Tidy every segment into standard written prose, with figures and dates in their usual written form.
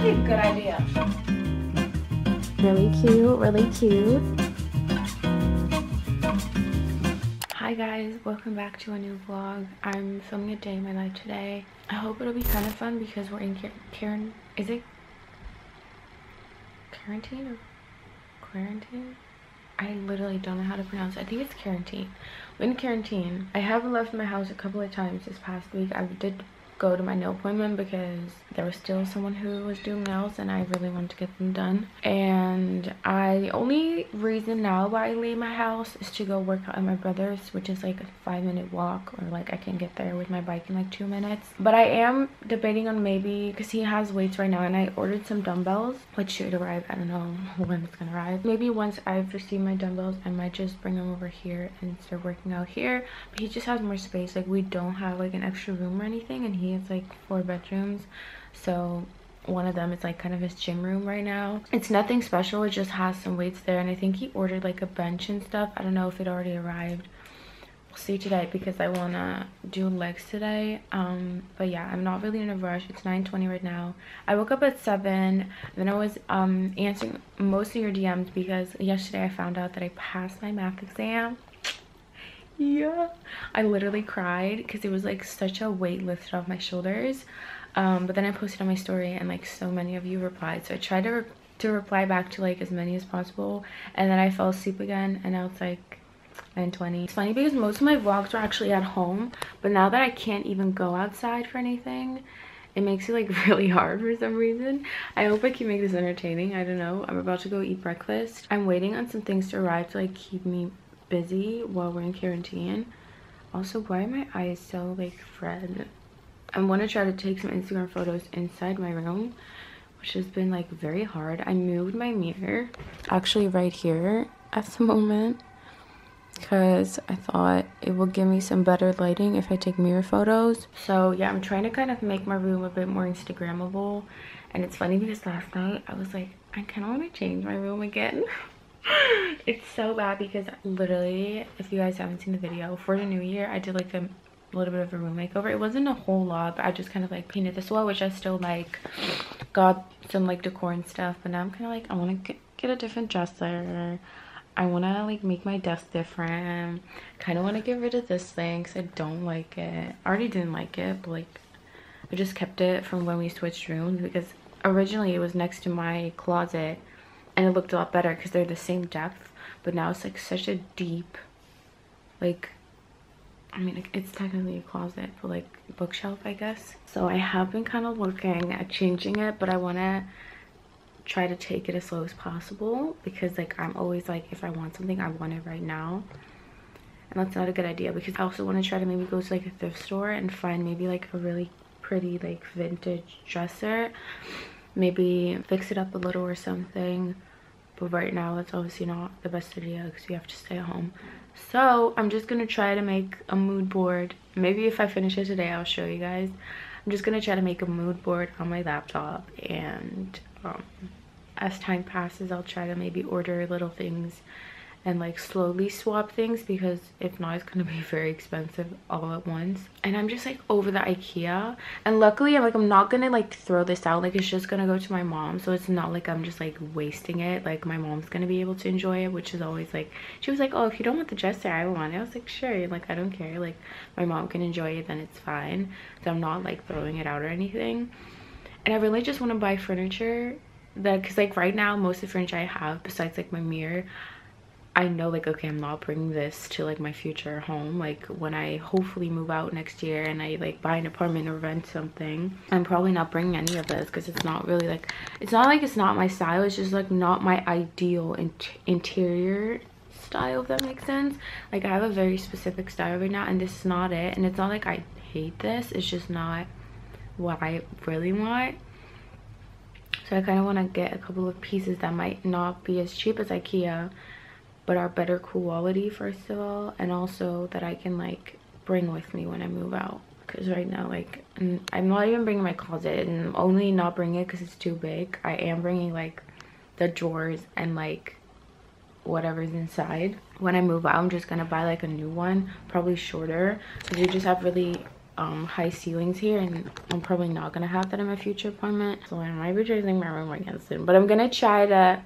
actually a good idea. Really cute, really cute. Hi guys, welcome back to a new vlog. I'm filming a day in my life today. I hope it'll be kind of fun because we're in quarantine or quarantine? I literally don't know how to pronounce it. I think it's quarantine. We're in quarantine. I haven't left my house a couple of times this past week. I did go to my nail appointment because there was still someone who was doing nails and I really wanted to get them done. And the only reason now why I leave my house is to go work out at my brother's, which is like a 5-minute walk, or like I can get there with my bike in like 2 minutes. But I am debating on maybe, because he has weights right now, and I ordered some dumbbells which should arrive. I don't know when it's gonna arrive. Maybe once I've received my dumbbells I might just bring them over here and start working out here. But he just has more space. Like, we don't have like an extra room or anything, and he has like 4 bedrooms, so one of them is like kind of his gym room right now. It's nothing special, it just has some weights there, and I think he ordered like a bench and stuff. I don't know if it already arrived. We'll see today because I want to do legs today. But yeah, I'm not really in a rush. It's 9:20 right now. I woke up at 7, then I was answering most of your DMs because yesterday I found out that I passed my math exam. Yeah, I literally cried because it was like such a weight lifted off my shoulders. But then I posted on my story and like so many of you replied, so I tried to reply back to like as many as possible, and then I fell asleep again, and now it's like 9:20. It's funny because most of my vlogs were actually at home, but now that I can't even go outside for anything, it makes it like really hard for some reason. I hope I can make this entertaining. I don't know. I'm about to go eat breakfast. I'm waiting on some things to arrive to like keep me busy while we're in quarantine. Also, why are my eyes so like red? I want to try to take some Instagram photos inside my room, which has been like very hard. I moved my mirror actually right here at the moment because I thought it would give me some better lighting if I take mirror photos. So yeah, I'm trying to kind of make my room a bit more Instagrammable. And it's funny because last night I was like, I kind of want to change my room again. It's so bad because literally, if you guys haven't seen the video, for the new year I did like a little bit of a room makeover. It wasn't a whole lot, but I just kind of like painted this wall, which I still like, got some like decor and stuff. But now I'm kind of like, I want to get a different dresser. I want to like make my desk different. Kind of want to get rid of this thing because I don't like it. I already didn't like it, but like I just kept it from when we switched rooms because originally it was next to my closet and it looked a lot better because they're the same depth. But now it's like such a deep, like, I mean, it's technically a closet, but like bookshelf, I guess. So I have been kind of looking at changing it, but I want to try to take it as slow as possible because like I'm always like, if I want something, I want it right now. And that's not a good idea because I also want to try to maybe go to like a thrift store and find maybe like a really pretty like vintage dresser. Maybe fix it up a little or something. But right now that's obviously not the best idea because we have to stay at home. So I'm just gonna try to make a mood board. Maybe if I finish it today I'll show you guys. I'm just gonna try to make a mood board on my laptop, and as time passes I'll try to maybe order little things and like slowly swap things, because if not it's gonna be very expensive all at once. And I'm just like over the IKEA, and luckily I'm not gonna like throw this out. Like, it's just gonna go to my mom, so it's not like I'm just like wasting it. Like, my mom's gonna be able to enjoy it, which is always like, she was like, oh, if you don't want the dresser, I want it. I was like, sure, like I don't care, like my mom can enjoy it, then it's fine. So I'm not like throwing it out or anything. And I really just want to buy furniture that, because like right now most of the furniture I have besides like my mirror, I know like, okay, I'm not bringing this to like my future home. Like when I hopefully move out next year and I like buy an apartment or rent something, I'm probably not bringing any of this because it's not really like, it's not like it's not my style, it's just like not my ideal interior style, if that makes sense. Like I have a very specific style right now and this is not it. And it's not like I hate this, it's just not what I really want. So I kind of want to get a couple of pieces that might not be as cheap as IKEA but are better quality, first of all, and also that I can like bring with me when I move out. Because right now, like, I'm not even bringing my closet, and I'm only not bringing it because it's too big. I am bringing like the drawers and like whatever's inside. When I move out, I'm just gonna buy like a new one, probably shorter, because we just have really high ceilings here, and I'm probably not gonna have that in my future apartment, so I might be changing my room again soon. But I'm gonna try to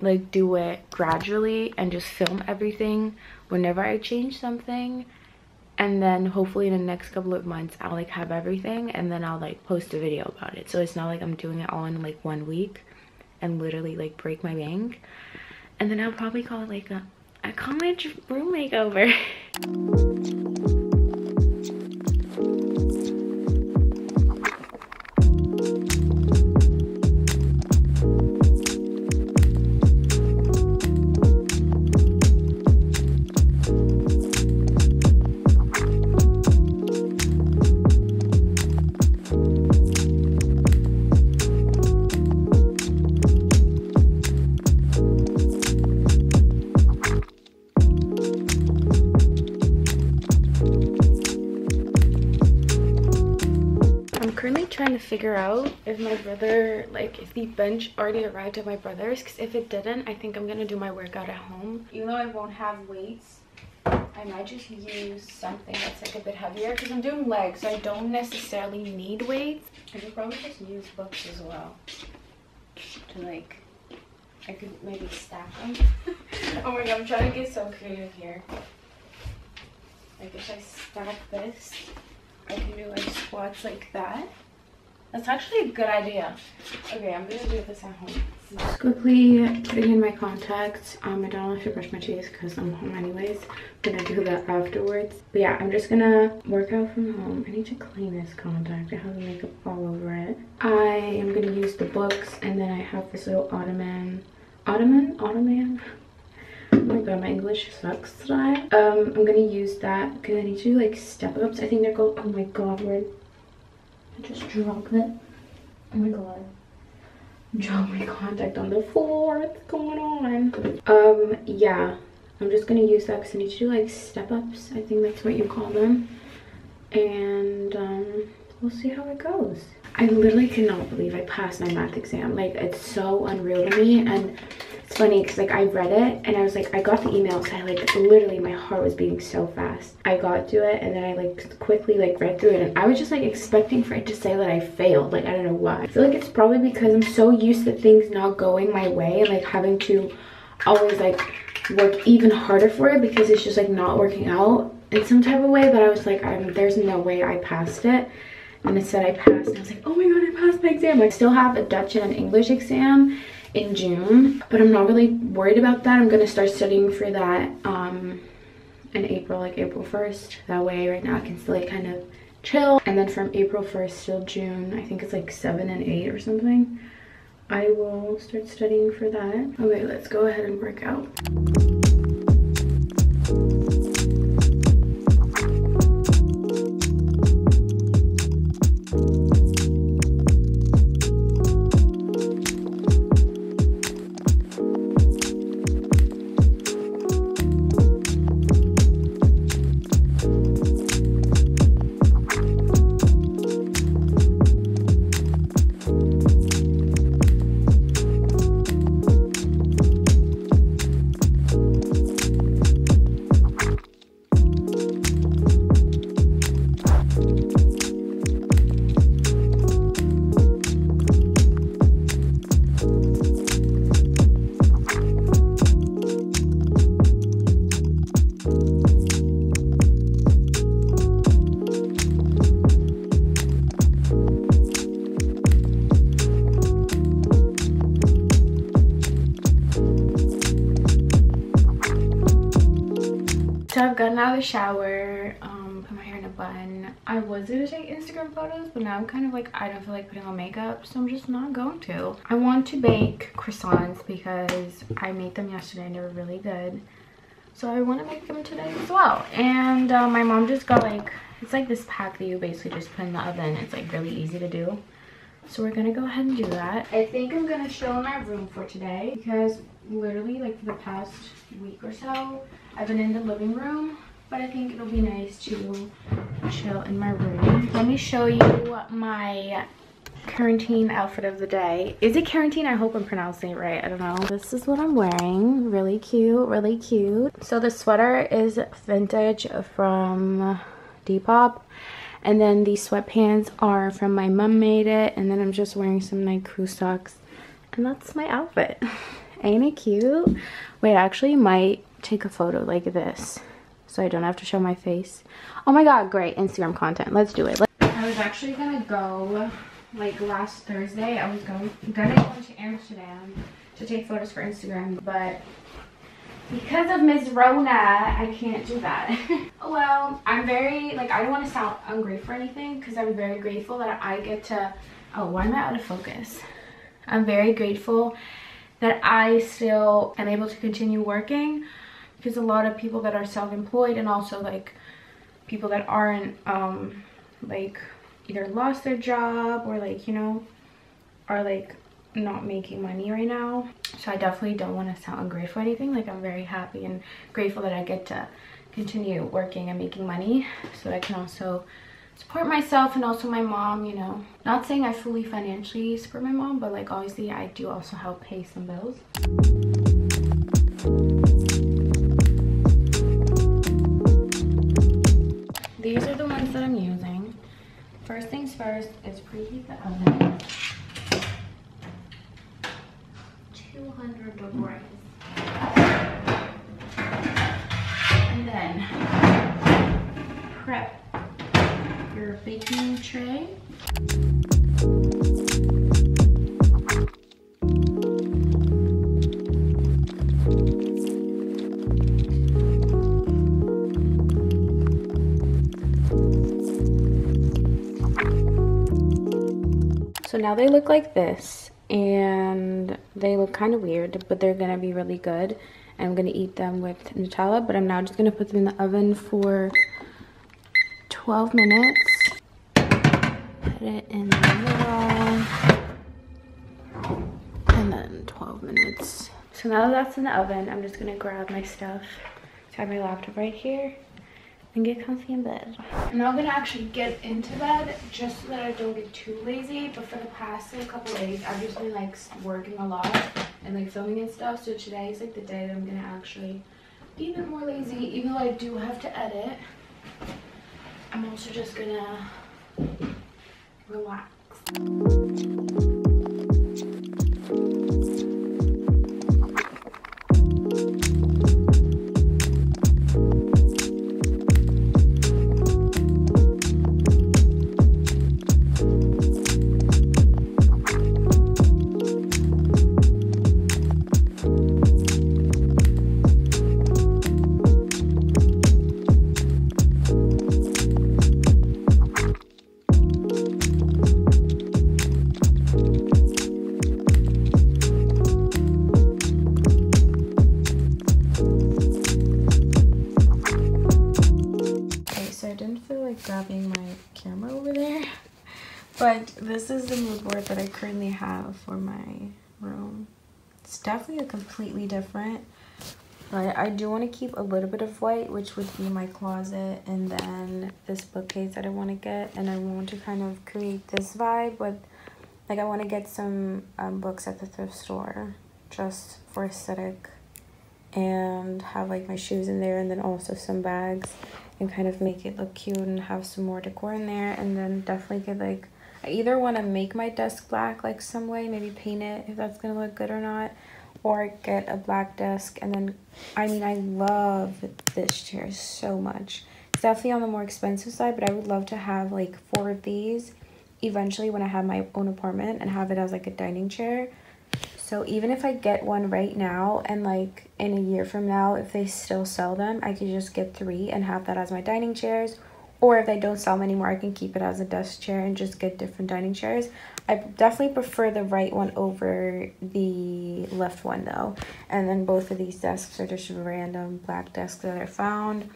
like do it gradually and just film everything whenever I change something, and then hopefully in the next couple of months I'll like have everything, and then I'll like post a video about it. So it's not like I'm doing it all in like 1 week and literally like break my bank, and then I'll probably call it like a college room makeover. Trying to figure out if my brother, like if the bench already arrived at my brother's, because if it didn't, I think I'm gonna do my workout at home. Even though I won't have weights, I might just use something that's like a bit heavier, because I'm doing legs, so I don't necessarily need weights. I could probably just use books as well to like, I could maybe stack them. Oh my god, I'm trying to get so creative here. Like if I stack this, I can do like squats like that. That's actually a good idea. Okay, I'm gonna do this at home. Just quickly putting in my contacts. I don't have to brush my teeth because I'm home anyways. I'm gonna do that afterwards. But yeah, I'm just gonna work out from home. I need to clean this contact. I have makeup all over it. I am gonna use the books, and then I have this little ottoman. Ottoman? Oh my god, my English sucks today. I'm gonna use that because I need to do like step ups. I think they're called. Oh my god, where I just dropped it. Oh my god. Drop my contact on the floor. What's going on? Yeah. I'm just gonna use that because I need to do like step ups. I think that's what you call them. And we'll see how it goes. I literally cannot believe I passed my math exam. Like, it's so unreal to me. And it's funny because like I read it and I was like, I got the email, so I like literally, my heart was beating so fast. I got to it and then I like quickly like read through it, and I was just like expecting for it to say that I failed. Like, I don't know why. I feel like it's probably because I'm so used to things not going my way and like having to always like work even harder for it because it's just like not working out in some type of way. But I was like, there's no way I passed it. And it said I passed, and I was like, oh my god, I passed my exam. I still have a Dutch and an English exam in June, but I'm not really worried about that. I'm gonna start studying for that in April, like April 1st. That way right now I can still like kind of chill. And then from April 1st till June, I think it's like 7 and 8 or something, I will start studying for that. Okay, let's go ahead and work out. So I've gotten out of the shower, put my hair in a bun. I was gonna take Instagram photos, but now I'm kind of like, I don't feel like putting on makeup, so I'm just not going to. I want to bake croissants because I made them yesterday and they were really good. So I want to make them today as well. And my mom just got like, it's like this pack that you basically just put in the oven. It's like really easy to do. So we're gonna go ahead and do that. I think I'm gonna chill in my room for today because literally like for the past week or so, I've been in the living room, but I think it'll be nice to chill in my room. Let me show you my quarantine outfit of the day. Is it quarantine? I hope I'm pronouncing it right. I don't know. This is what I'm wearing. Really cute, really cute. So the sweater is vintage from Depop. And then these sweatpants are from my mom made it. And then I'm just wearing some Nike crew socks. And that's my outfit. Ain't it cute? Wait, I actually might take a photo like this so I don't have to show my face. Oh my god, great. Instagram content. Let's do it. I was actually gonna go, like last Thursday, I was gonna go to Amsterdam to take photos for Instagram, but because of Ms. Rona, I can't do that. Well, I'm very, like, I don't want to sound ungrateful or anything, because I'm very grateful that I get to, oh, why am I out of focus? I'm very grateful that I still am able to continue working, because a lot of people that are self-employed and also like people that aren't like either lost their job or like, you know, are like not making money right now. So I definitely don't want to sound ungrateful or anything. Like, I'm very happy and grateful that I get to continue working and making money so that I can also support myself and also my mom, you know. Not saying I fully financially support my mom, but like obviously I do also help pay some bills. These are the ones that I'm using. First things first is preheat the oven. 200 degrees. And then prep your baking tray. So now they look like this, and they look kind of weird, but they're gonna be really good. I'm gonna eat them with Nutella, but I'm now just gonna put them in the oven for 12 minutes. Put it in the middle, and then 12 minutes. So now that that's in the oven, I'm just gonna grab my stuff. I have my laptop right here and get comfy in bed. I'm now gonna actually get into bed just so that I don't get too lazy. But for the past like, couple days, I've just been like working a lot and like filming and stuff. So today is like the day that I'm gonna actually be a bit more lazy, even though I do have to edit. I'm also just gonna relax. Grabbing my camera over there, but this is the mood board that I currently have for my room. It's definitely a completely different, but I do want to keep a little bit of white, which would be my closet, and then this bookcase that I want to get. And I want to kind of create this vibe with, like, I want to get some books at the thrift store just for aesthetic, and have like my shoes in there, and then also some bags, and kind of make it look cute and have some more decor in there. And then definitely get like, I either want to make my desk black like some way, maybe paint it if that's gonna look good or not, or get a black desk. And then, I mean, I love this chair so much. It's definitely on the more expensive side, but I would love to have like 4 of these eventually when I have my own apartment, and have it as like a dining chair. So even if I get one right now, and like in a year from now, if they still sell them, I could just get 3 and have that as my dining chairs. Or if they don't sell them anymore, I can keep it as a desk chair and just get different dining chairs. I definitely prefer the right one over the left one though. And then both of these desks are just random black desks that I found.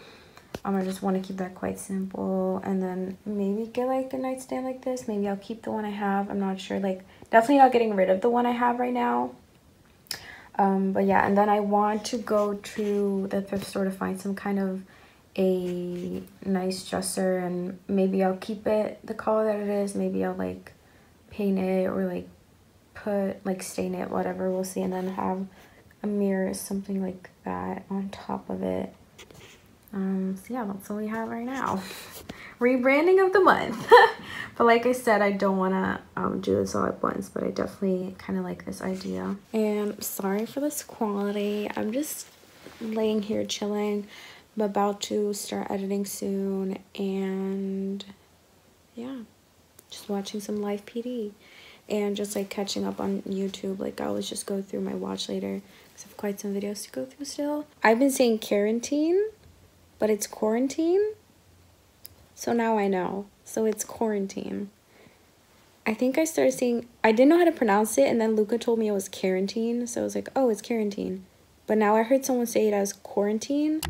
I just want to keep that quite simple, and then maybe get like a nightstand like this. Maybe I'll keep the one I have. I'm not sure. Like, definitely not getting rid of the one I have right now. But yeah, and then I want to go to the thrift store to find some kind of a nice dresser, and maybe I'll keep it the color that it is. Maybe I'll like paint it or like put like stain it, whatever, we'll see. And then have a mirror, something like that on top of it. So yeah, that's what we have right now. Rebranding of the month. But like I said, I don't want to do this all at once, but I definitely kind of like this idea. And sorry for this quality. I'm just laying here chilling. I'm about to start editing soon, and yeah, just watching some live PD and just like catching up on YouTube. Like I always just go through my watch later because I have quite some videos to go through still. I've been saying quarantine, but it's quarantine. So now I know. So it's quarantine. I think I started saying, I didn't know how to pronounce it, and then Luca told me it was quarantine. So I was like, oh, it's quarantine. But now I heard someone say it as quarantine.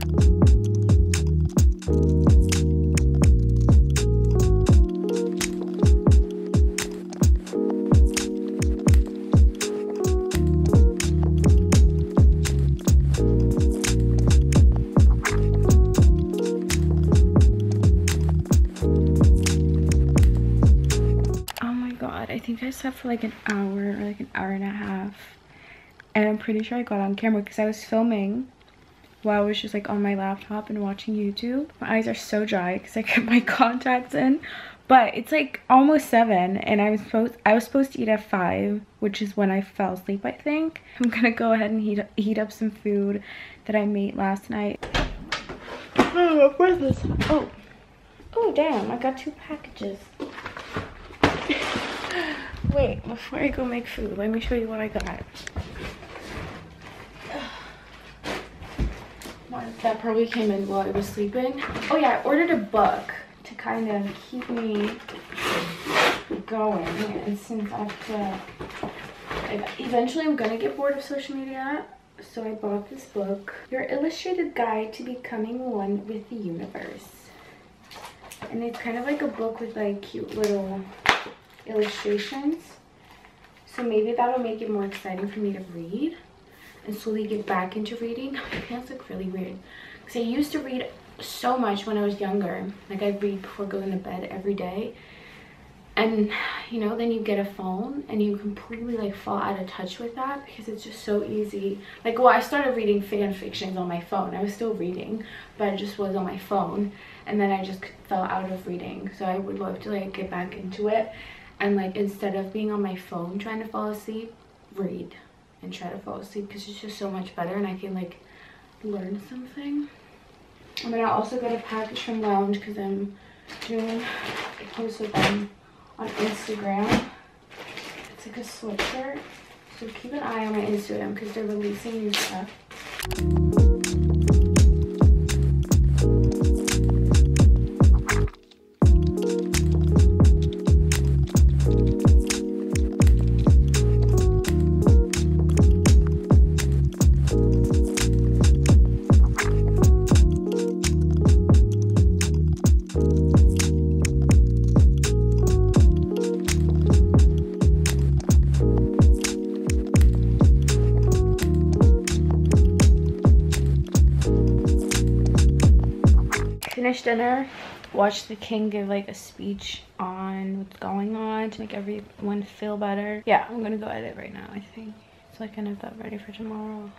I think I slept for like an hour or like an hour and a half, and I'm pretty sure I got on camera because I was filming while I was just like on my laptop and watching YouTube. My eyes are so dry because I kept my contacts in, but it's like almost 7 and I was supposed to eat at 5, which is when I fell asleep. I think I'm gonna go ahead and heat up some food that I made last night. Oh, where's this? Oh damn, I got 2 packages. Wait, before I go make food, let me show you what I got. That probably came in while I was sleeping. Oh yeah, I ordered a book to kind of keep me going. And since eventually I'm gonna get bored of social media, so I bought this book, Your Illustrated Guide to Becoming One with the Universe. And it's kind of like a book with like cute little illustrations, so maybe that'll make it more exciting for me to read and slowly get back into reading. My pants look really weird because I used to read so much when I was younger. Like I'd read before going to bed every day, and you know, then you get a phone and you completely like fall out of touch with that because it's just so easy. Like, well, I started reading fan fictions on my phone. I was still reading, but it just was on my phone, and then I just fell out of reading. So I would love to like get back into it. And like, instead of being on my phone trying to fall asleep, read and try to fall asleep because it's just so much better and I can like learn something. And then I also got a package from Lounge because I'm doing a post with them on Instagram. It's like a sweatshirt. So keep an eye on my Instagram because they're releasing new stuff. Finished dinner, watched the king give like a speech on what's going on to make everyone feel better. Yeah, I'm gonna go edit right now, I think, so I can have that ready for tomorrow.